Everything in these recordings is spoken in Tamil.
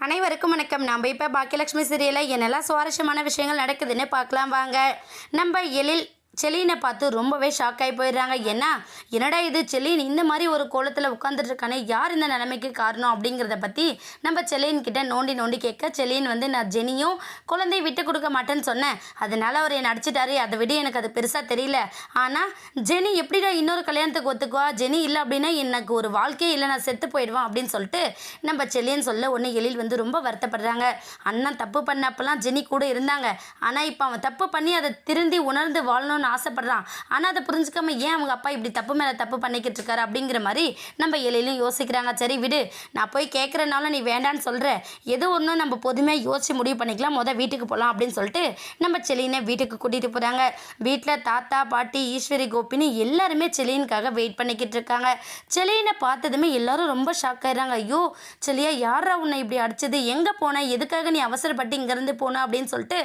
அனைவருக்கும் வணக்கம். நம்ம இப்போ பாக்கியலட்சுமி சீரியலில் என்னெல்லாம் சுவாரஸ்யமான விஷயங்கள் நடக்குதுன்னு பார்க்கலாம் வாங்க. நம்ம செலீனை பார்த்து ரொம்பவே ஷாக் ஆகி போயிடுறாங்க. என்னடா இது செலீன் இந்த மாதிரி ஒரு கோலத்தில் உட்காந்துட்டு இருக்கானே, யார் இந்த நிலைமைக்கு காரணம் அப்படிங்கிறத பற்றி நம்ம செலீன் கிட்ட நோண்டி கேட்க, செலீன் நான் ஜெனியும் குழந்தையை விட்டு கொடுக்க மாட்டேன்னு சொன்னேன், அதனால் அவர் என்னை அடிச்சிட்டாரு, அதை விட எனக்கு அது பெருசாக தெரியல. ஆனால் ஜெனி எப்படிடா இன்னொரு கல்யாணத்துக்கு ஒத்துக்குவா, ஜெனி இல்லை அப்படின்னா எனக்கு ஒரு வாழ்க்கையே இல்லை, நான் செத்து போயிடுவேன் அப்படின்னு சொல்லிட்டு நம்ம செலீன் சொல்ல ஒன்று எழில் ரொம்ப வருத்தப்படுறாங்க. அண்ணன் தப்பு பண்ணப்பெல்லாம் ஜெனி கூட இருந்தாங்க, ஆனால் இப்போ அவன் தப்பு பண்ணி அதை திருந்தி உணர்ந்து வாழணும்னு ஆசைப்படுறான். ஆனால் அதை புரிஞ்சுக்காம ஏன் அவங்க அப்பா இப்படி தப்பு மேலே தப்பு பண்ணிக்கிட்டு இருக்காரு அப்படிங்கிற மாதிரி நம்ம எழிலும் யோசிக்கிறாங்க. சரி விடு, நான் போய் கேட்குறனால நீ வேண்டான்னு சொல்கிற, எது ஒன்றும் நம்ம பொதுமையாக யோசிச்சு முடிவு பண்ணிக்கலாம், வீட்டுக்கு போகலாம் அப்படின்னு சொல்லிட்டு நம்ம செலீனை வீட்டுக்கு கூட்டிகிட்டு போகிறாங்க. வீட்டில் தாத்தா பாட்டி ஈஸ்வரி கோபின்னு எல்லாருமே செலீனுக்காக வெயிட் பண்ணிக்கிட்டு இருக்காங்க. செலீனை பார்த்ததுமே எல்லாரும் ரொம்ப ஷாக் ஆயிடுறாங்க. ஐயோ செலியா, யாரா உன்னை இப்படி அடிச்சது, எங்கே போன, எதுக்காக நீ அவசரப்பட்டு இங்கேருந்து போன அப்படின்னு சொல்லிட்டு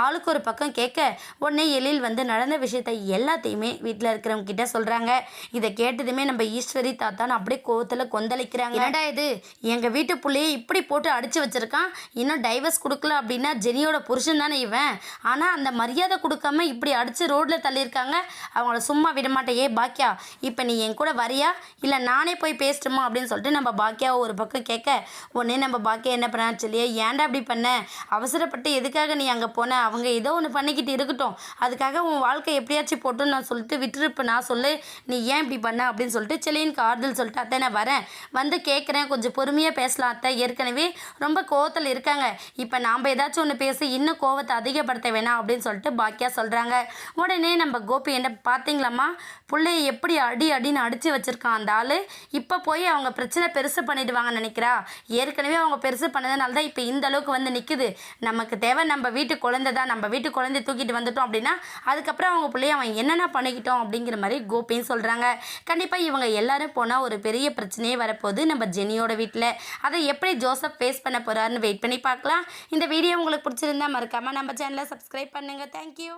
ஆளுக்கு ஒரு பக்கம் கேட்க, உடனே எழில் நடந்த விஷயத்தை எல்லாத்தையுமே வீட்டில் இருக்கிறவங்க கிட்ட சொல்கிறாங்க. இதை கேட்டதுமே நம்ம ஈஸ்வரி தாத்தான்னு அப்படியே கோவத்தில் கொந்தளிக்கிறாங்க. என்னடா இது, எங்கள் வீட்டு பிள்ளையை இப்படி போட்டு அடித்து வச்சுருக்கான், இன்னும் டைவர்ஸ் கொடுக்கல அப்படின்னா ஜெனியோட புருஷன் தானே இவன், ஆனால் அந்த மரியாதை கொடுக்காம இப்படி அடித்து ரோட்டில் தள்ளியிருக்காங்க, அவங்கள சும்மா விட மாட்டேன். பாக்கியா, இப்போ நீ என் கூட வரியா இல்லை நானே போய் பேசட்டுமா அப்படின்னு சொல்லிட்டு நம்ம பாக்கியாவை ஒரு பக்கம் கேட்க, உடனே நம்ம பாக்கியா என்ன பண்ணா, சொல்லியா ஏன்டா அப்படி பண்ண, அவசரப்பட்டு எதுக்காக நீ அங்கே போன, அவங்க ஏதோ ஒன்று பண்ணிக்கிட்டு இருக்கட்டும், அதுக்காக உன் வாழ்க்கை எப்படியாச்சும் போட்டுன்னு நான் சொல்லிட்டு விட்டுருப்பேன், நான் சொல்லு நீ ஏன் இப்படி பண்ண அப்படின்னு சொல்லிட்டு செலீனுக்கு ஆறுதல் சொல்லிட்டு, அத்தை நான் வரேன் கேட்குறேன், கொஞ்சம் பொறுமையாக பேசலாம் அத்தை, ஏற்கனவே ரொம்ப கோவத்தில் இருக்காங்க, இப்போ நாம் ஏதாச்சும் ஒன்று பேசி இன்னும் கோவத்தை அதிகப்படுத்த வேணாம் அப்படின்னு சொல்லிட்டு பாக்கியா சொல்கிறாங்க. உடனே நம்ம கோபி என்ன பார்த்தீங்களாம்மா, பிள்ளைய எப்படி அடின்னு அடித்து வச்சுருக்கான் அந்த ஆள், இப்போ போய் அவங்க பிரச்சனை பெருசு பண்ணிடுவாங்கன்னு நினைக்கிறா, ஏற்கனவே அவங்க பெருசு பண்ணதுனால தான் இப்போ இந்த அளவுக்கு நிற்குது, நமக்கு தேவை நம்ம வீட்டு குழந்தை தான், நம்ம வீட்டு குழந்தை தூக்கிட்டு வந்துட்டோம் அப்படின்னா அதுக்கப்புறம் அவங்க பிள்ளைய அவன் என்னென்ன பண்ணிக்கிட்டோம் அப்படிங்கிற மாதிரி கோபின்னு சொல்கிறாங்க. கண்டிப்பாக இவங்க எல்லாரும் போனால் ஒரு பெரிய பிரச்சனையே வரப்போகுது நம்ம ஜெனியோட வீட்டில். அதை எப்படி ஜோசப் ஃபேஸ் பண்ண போகிறாருன்னு வெயிட் பண்ணி பார்க்கலாம். இந்த வீடியோ உங்களுக்கு பிடிச்சிருந்தா மறக்காமல் நம்ம சேனலை சப்ஸ்கிரைப் பண்ணுங்கள். தேங்க்யூ.